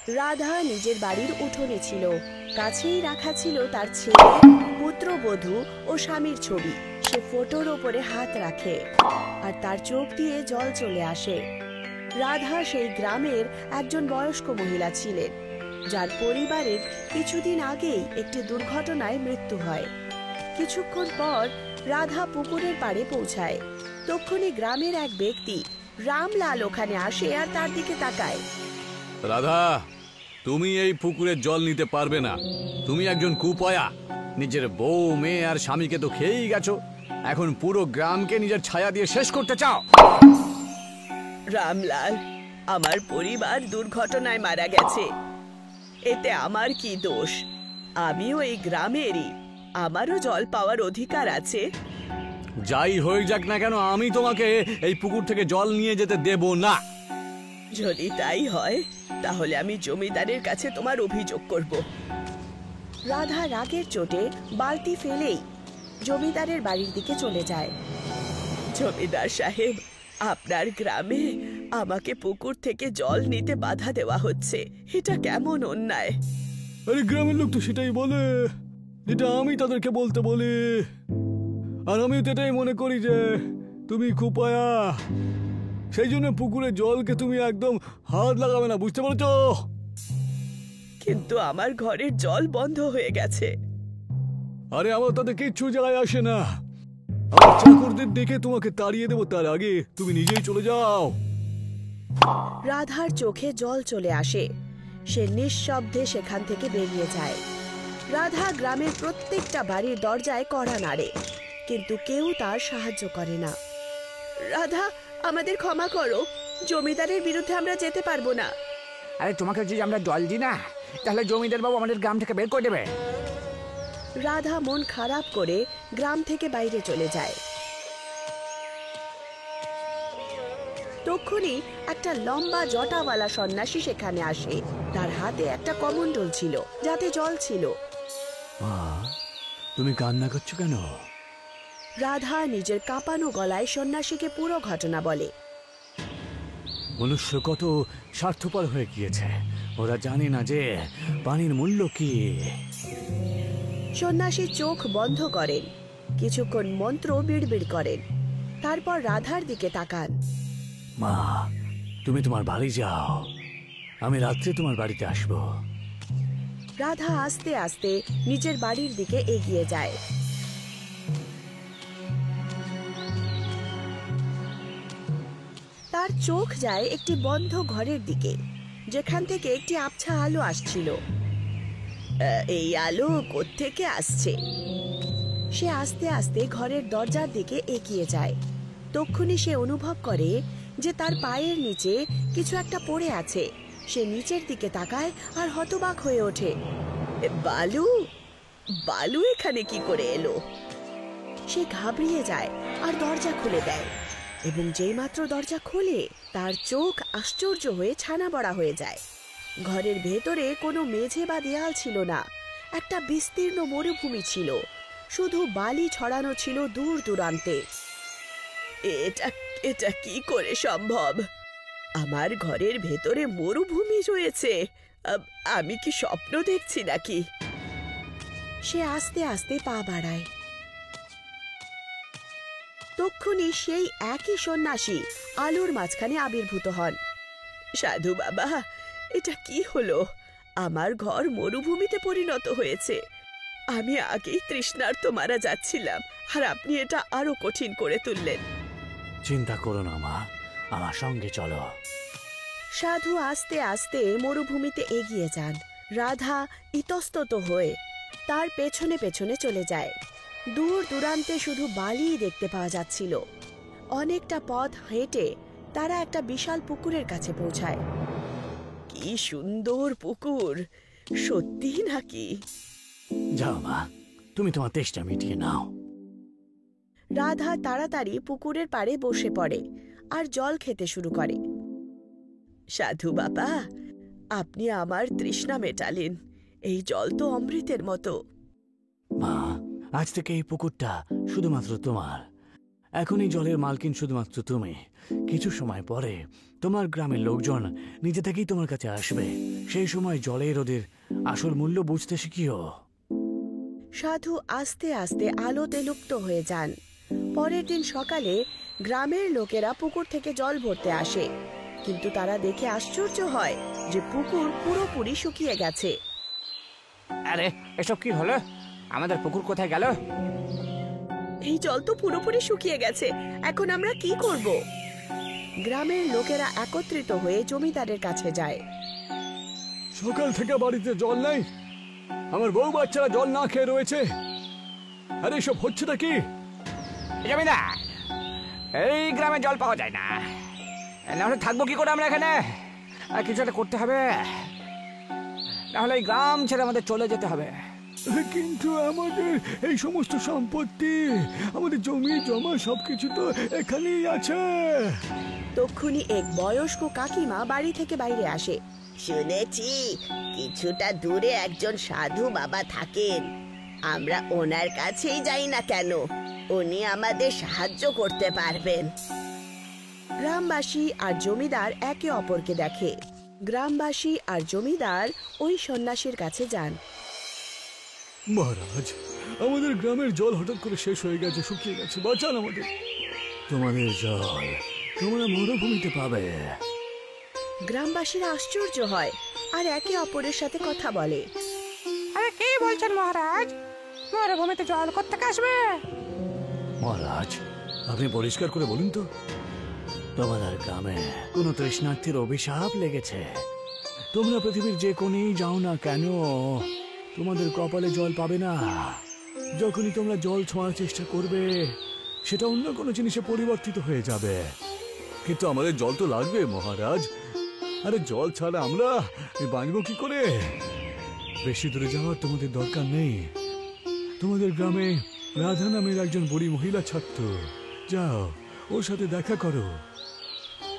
রাধা নিজের বাড়ির উঠোনে ছিল। কাছেই রাখা ছিল তার ছেলে, পুত্রবধূ ও স্বামীর ছবি। সে ফটোর ওপরে হাত রাখে আর তার চোখ দিয়ে জল চলে আসে। রাধা সেই গ্রামের একজন বয়স্ক মহিলা ছিলেন, যার পরিবারের কিছুদিন আগেই একটি দুর্ঘটনায় মৃত্যু হয়। কিছুক্ষণ পর রাধা পুকুরের পাড়ে পৌঁছায়। তখনই গ্রামের এক ব্যক্তি রামলাল ওখানে আসে আর তার দিকে তাকায়। রাধা, তুমি এই পুকুরের জল নিতে পারবে না। তুমি একজন কুপয়া। নিজের বউ, মেয়ে আর স্বামীকে তো খেয়েই গেছো। এখন পুরো গ্রামকে নিজের ছায়া দিয়ে শেষ করতে চাও। রামলাল, আমার পরিবার দুর্ঘটনায় মারা গেছে, এতে আমার কি দোষ? আমিও এই গ্রামেরই, আমারও জল পাওয়ার অধিকার আছে। যাই হয়ে যাক না কেন, আমি তোমাকে এই পুকুর থেকে জল নিয়ে যেতে দেব না। যদি তাই হয় তাহলে আমি জমিদারের কাছে তোমার অভিযোগ করব। রাধা রাগের চোটে বালতি ফেলেই জমিদারের বাড়ির দিকে চলে যায়। জমিদার সাহেব, আপনার গ্রামে আমাকে পুকুর থেকে জল নিতে বাধা দেওয়া হচ্ছে, এটা কেমন অন্যায়? আরে গ্রামের লোক তো সেটাই বলে, এটা আমি তাদেরকে বলতে বলি। আর আমি তো এটাই মনে করি যে তুমি কুপয়া, সেই জন্য পুকুরের জলকে তুমি একদম হাত লাগাবে না, বুঝতে পারছো? কিন্তু আমার ঘরের জল বন্ধ হয়ে গেছে। আরে আমার তাতে কিচ্ছু যায় আসে না। আমার চাকরদের দেখে তোমাকে তাড়িয়ে দেবো, তার আগে তুমি নিজেই চলে যাও। রাধার চোখে জল চলে আসে। সে নিঃশব্দে সেখান থেকে বেরিয়ে যায়। রাধা গ্রামের প্রত্যেকটা বাড়ির দরজায় কড়া নাড়ে, কিন্তু কেউ তার সাহায্য করে না। রাধা, আমাদের ক্ষমা করো, জমিদারের বিরুদ্ধে আমরা যেতে পারবো না। আরে তোমাকে যদি আমরা জল দিই না, তাহলে জমিদার বাবু আমাদের গ্রাম থেকে বের করে দেবে। রাধা মন খারাপ করে গ্রাম থেকে বাইরে চলে যায়। তখনই একটা লম্বা জটাওয়ালা সন্ন্যাসী সেখানে আসে। তার হাতে একটা কমণ্ডল ছিল, যাতে জল ছিল। তুমি কান্না করছো কেন? রাধা নিজের কাঁপানো গলায় সন্ন্যাসীকে পুরো ঘটনা বলে। মনুষ্য কত স্বার্থপর হয়ে গিয়েছে, ওরা জানে না যে পানির মূল্য কি। সন্ন্যাসী চোখ বন্ধ করেন, কিছুক্ষণ মন্ত্র বিড়বিড় করেন, তারপর রাধার দিকে তাকান। মা, তুমি তোমার বাড়ি যাও, আমি রাত্রে তোমার বাড়িতে আসব। রাধা আস্তে আস্তে নিজের বাড়ির দিকে এগিয়ে যায়। তার চোখ যায় একটি বন্ধ ঘরের দিকে, যেখান থেকে একটি আবছা আলো আসছিল। এই আলো কোত্থেকে আসছে? সে আস্তে আস্তে ঘরের দরজার দিকে এগিয়ে যায়। তক্ষুনি সে অনুভব করে যে তার পায়ের নিচে কিছু একটা পড়ে আছে। সে নিচের দিকে তাকায় আর হতবাক হয়ে ওঠে। বালু, বালু এখানে কি করে এলো? সে ঘাবড়িয়ে যায় আর দরজা খুলে দেয়, এবং যেই মাত্র দরজা খোলে তার চোখ আশ্চর্য হয়ে ছানা বড়া হয়ে যায়। ঘরের ভেতরে কোনো মেঝে বা দেয়াল ছিল না, একটা বিস্তীর্ণ মরুভূমি ছিল, শুধু বালি ছড়ানো ছিল দূর দূরান্তে। এটা কি করে সম্ভব? আমার ঘরের ভেতরে মরুভূমি রয়েছে, আমি কি স্বপ্ন দেখছি নাকি? সে আস্তে আস্তে পা বাড়ায়। তক্ষুনি সেই একই সন্ন্যাসী আলোর মাঝখানে আবির্ভূত হন। সাধু বাবা, এটা কি হলো? আমার ঘর মরুভূমিতে পরিণত হয়েছে। আমি আগেই তৃষ্ণার্ত মারা যাচ্ছিলাম, আর আপনি এটা আরো কঠিন করে তুললেন। চিন্তা করো না মা, আমার সঙ্গে চলো। সাধু আস্তে আস্তে মরুভূমিতে এগিয়ে যান। রাধা ইতস্তত হয়ে তার পেছনে পেছনে চলে যায়। দূর দূরান্তে শুধু বালিই দেখতে পাওয়া যাচ্ছিল। অনেকটা পথ হেঁটে তারা একটা বিশাল পুকুরের কাছে পৌঁছায়। কি সুন্দর পুকুর, সত্যি নাকি? যাও মা, তুমি তোমার তেষ্টা মিটিয়ে নাও। রাধা তাড়াতাড়ি পুকুরের পাড়ে বসে পড়ে আর জল খেতে শুরু করে। সাধু বাবা, আপনি আমার তৃষ্ণা মেটালেন। এই জল তো অমৃতের মতো। মা, আজ থেকে এই পুকুরটা শুধুমাত্র তোমার। এখন এই জলের মালকিন শুধুমাত্র তুমি। কিছু সময় পরে তোমার গ্রামের লোকজন নিজে থেকেই তোমার কাছে আসবে। সেই সময় জলের ওদের আসল মূল্য বুঝতে শিখিও। সাধু আস্তে আস্তে আলোতে লুপ্ত হয়ে যান। পরের দিন সকালে গ্রামের লোকেরা পুকুর থেকে জল ভরতে আসে, কিন্তু তারা দেখে আশ্চর্য হয় যে পুকুর পুরোপুরি শুকিয়ে গেছে। আরে এসব কি হলো? আমাদের পুকুর কোথায় গেল? এই জল তো পুরোপুরি শুকিয়ে গেছে, এখন আমরা কি করব? গ্রামের লোকেরা একত্রিত হয়ে জমিদারের কাছে যায়। সকাল থেকে বাড়িতে জল নেই, আমার বউ বাচ্চারা জল না খেয়ে রয়েছে। আরে এসব হচ্ছেটা কি? জমিদার, এই গ্রামে জল পাওয়া যায় না, নাহলে থাকবো কি করে আমরা এখানে? আর কিছু একটা করতে হবে, নাহলে এই গ্রাম ছেড়ে আমাদের চলে যেতে হবে। কিন্তু আমাদের এই সমস্ত সম্পত্তি, আমাদের জমি জমা সবকিছু তো এখানেই আছে। তক্ষুনি এক বয়স্ক কাকিমা বাড়ি থেকে বাইরে আসে। শুনেছি কিছুটা দূরে একজন সাধু বাবা থাকেন, আমরা ওনার কাছেই যাই না কেন? উনি আমাদের সাহায্য করতে পারবেন। গ্রামবাসী আর জমিদার একে অপরকে দেখে। গ্রামবাসী আর জমিদার ওই সন্ন্যাসীর কাছে যান। মহারাজ, আমাদের গ্রামের জল হঠাৎ করে শেষ হয়ে গেছে, শুকিয়ে গেছে, বাঁচান আমাদের। তোমাদের জল তোমরা মরুভূমিতে পাবে। গ্রামবাসীরা আশ্চর্য হয় আর একে অপরের সাথে কথা বলে। আরে কি বলছেন মহারাজ, মরুভূমিতে জল কোত্থেকে আসবে? মহারাজ, আপনি পরিষ্কার করে বলুন তো, তোমাদের গ্রামে কোনো তৃষ্ণার্থীর অভিশাপ লেগেছে? তোমরা পৃথিবীর যে কোণেই যাও না কেন, তোমাদের কপালে জল পাবে না। যখনই তোমরা জল ছোঁয়ার চেষ্টা করবে, সেটা অন্য কোনো জিনিসে পরিবর্তিত হয়ে যাবে। কিন্তু আমাদের জল তো লাগবে মহারাজ। আরে জল ছাড়া আমরা বাঁচবো কি করে? বেশি দূরে যাওয়ার তোমাদের দরকার নেই। তোমাদের গ্রামে রাধা নামের একজন বুড়ি মহিলা থাকত, যাও ওর সাথে দেখা করো।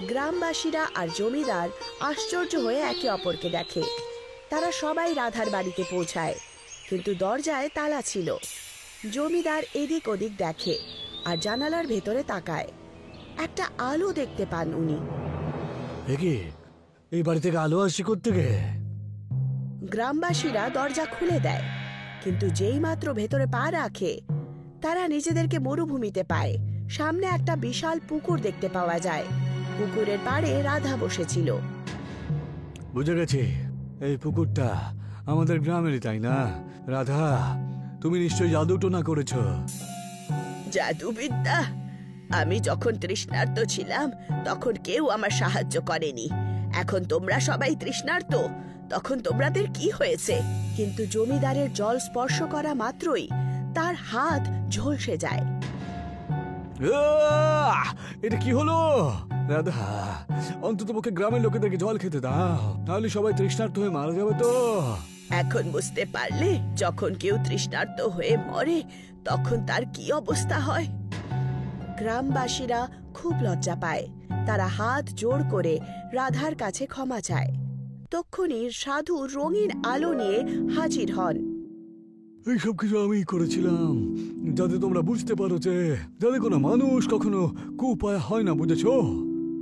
গ্রামবাসীরা আর জমিদার আশ্চর্য হয়ে একে অপরকে দেখে। তারা সবাই রাধার বাড়িতে পৌঁছায়, কিন্তু দরজায় তালা ছিল। জমিদার এদিক ওদিক দেখে আর জানালার ভেতরে তাকায়। একটা আলো দেখতে পান উনি। একে এই বাড়ি থেকে আলো আসছে কোত্থেকে? গ্রামবাসীরা দরজা খুলে দেয়, কিন্তু যেই মাত্র ভেতরে পা রাখে, তারা নিজেদেরকে মরুভূমিতে পায়। সামনে একটা বিশাল পুকুর দেখতে পাওয়া যায়। পুকুরের পাড়ে রাধা বসেছিল। বুঝে গেছি, এই পুকুরটা আমাদের গ্রামেরই, তাই না? রাধা, তুমি নিশ্চয়ই জাদুটোনা করেছ। জাদুবিদ্যা? আমি যখন তৃষ্ণার্ত ছিলাম তখন কেউ আমার সাহায্য করেনি। এখন তোমরা সবাই তৃষ্ণার্ত, তখন তোমাদের কি হয়েছে? কিন্তু জমিদারের জল স্পর্শ করা মাত্রই তার হাত ঝলসে যায়। এটা কি হলো? রাধা, অন্তত পক্ষে গ্রামের লোকেদেরকে জল খেতে দাও, তাহলে সবাই তৃষ্ণার্ত হয়ে মারা যাবে তো। এখন বুঝতে পারলে যখন কেউ তৃষ্ণার্ত হয়ে মরে তখন তার কি অবস্থা হয়? গ্রামবাসীরা খুব লজ্জা পায়। তারা হাত জোড় করে রাধার কাছে ক্ষমা চায়। তক্ষুনি সাধু রঙিন আলো নিয়ে হাজির হন। এইসব কিছু আমি করেছিলাম, যাতে তোমরা বুঝতে পারো যে যাতে কোনো মানুষ কখনো কুপায় হয় না, বুঝেছো?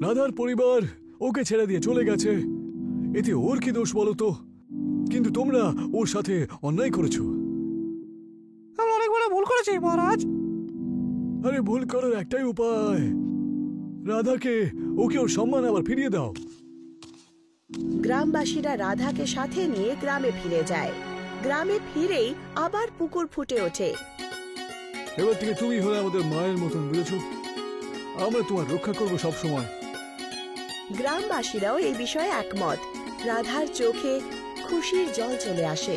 রাধার পরিবার ওকে ছেড়ে দিয়ে চলে গেছে, এতে ওর কি দোষ বলো তো? কিন্তু তোমরা ওর সাথে অন্যায় করেছো। আমরা অনেক বড় ভুল করেছি মহারাজ। আরে ভুল করার একটাই উপায়, রাধাকে ওকে ওর সম্মান আবার ফিরিয়ে দাও। গ্রামবাসীরা রাধাকে সাথে নিয়ে গ্রামে ফিরে যায়। গ্রামে ফিরেই আবার পুকুর ফুটে ওঠে। এবার থেকে তুমি হলে আমাদের মায়ের মতন, বুঝেছো? আমরা তোমার রক্ষা করবো সব সময়। গ্রামবাসীরাও এই বিষয়ে একমত। রাধার চোখে খুশির জল চলে আসে।